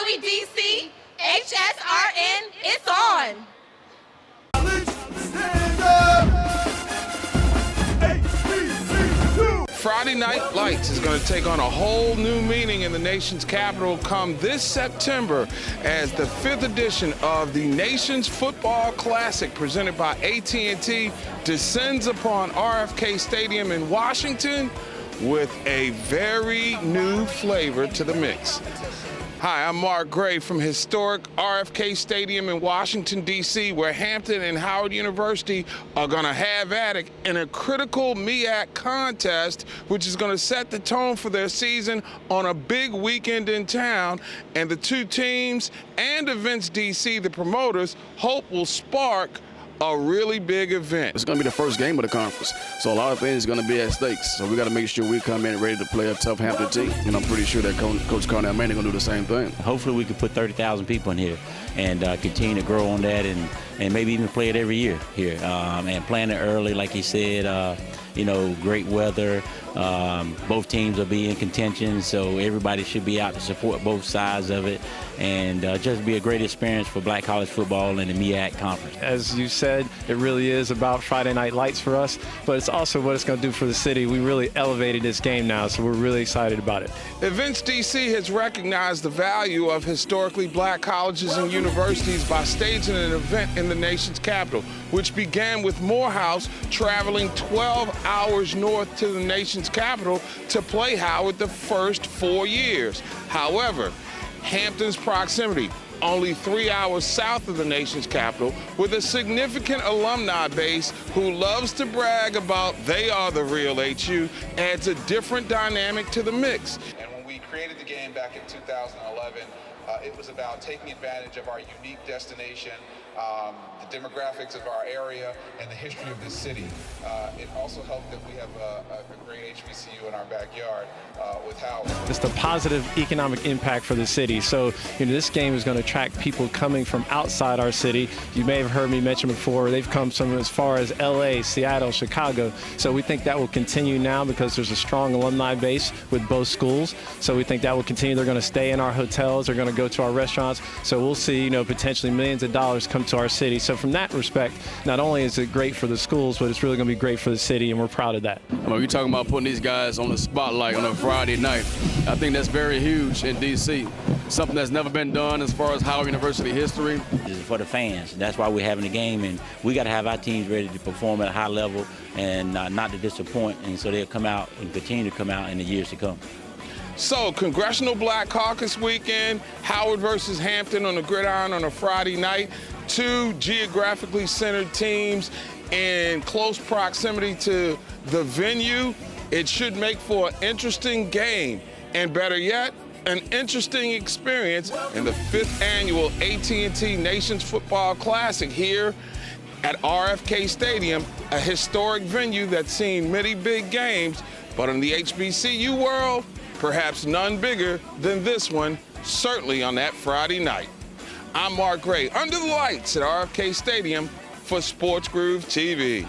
we DC, HSRN, it's on. Friday Night Lights is going to take on a whole new meaning in the nation's capital come this September as the 5th edition of the Nation's Football Classic presented by AT&T descends upon RFK Stadium in Washington with a very new flavor to the mix. Hi, I'm Mark Gray from historic RFK Stadium in Washington, D.C., where Hampton and Howard University are going to have at it in a critical MEAC contest, which is going to set the tone for their season on a big weekend in town. And the two teams and Events D.C., the promoters, hope will spark a really big event. It's going to be the first game of the conference, so a lot of things are going to be at stake. So we got to make sure we come in ready to play a tough Hampton team. And I'm pretty sure that Coach Cornell Manning going to do the same thing. Hopefully we can put 30,000 people in here and continue to grow on that and maybe even play it every year here. And plan it early, like he said, great weather. Both teams will be in contention, so everybody should be out to support both sides of it and just be a great experience for Black college football and the MEAC conference. As you said, it really is about Friday Night Lights for us, but it's also what it's going to do for the city. We really elevated this game now, so we're really excited about it. Events DC has recognized the value of historically Black colleges and universities by staging an event in the nation's capital, which began with Morehouse traveling 12 hours north to the nation's capital to play Howard the first 4 years. However, Hampton's proximity, only 3 hours south of the nation's capital, with a significant alumni base who loves to brag about they are the real HU, adds a different dynamic to the mix. And when we created the game back in 2011, it was about taking advantage of our unique destination, the demographics of our area, and the history of this city. It also helped that we have a great HBCU in our backyard with Howard. It's the positive economic impact for the city. So, this game is going to attract people coming from outside our city. You may have heard me mention before, they've come from as far as LA, Seattle, Chicago. So we think that will continue now because there's a strong alumni base with both schools. So we think that will continue. They're going to stay in our hotels. They're going to go to our restaurants. So we'll see, potentially millions of dollars come to our city. So from that respect, not only is it great for the schools, but it's really going to be great for the city, and we're proud of that. You're talking about putting these guys on the spotlight on a Friday night. I think that's very huge in D.C. Something that's never been done as far as Howard University history. This is for the fans. That's why we're having the game, and we got to have our teams ready to perform at a high level and not to disappoint, and so they'll come out and continue to come out in the years to come. So, Congressional Black Caucus weekend, Howard versus Hampton on the gridiron on a Friday night. Two geographically centered teams in close proximity to the venue. It should make for an interesting game, and better yet, an interesting experience in the 5th annual AT&T Nation's Football Classic here at RFK Stadium, a historic venue that's seen many big games, but in the HBCU world, perhaps none bigger than this one, certainly on that Friday night. I'm Mark Gray, under the lights at RFK Stadium for Sports Groove TV.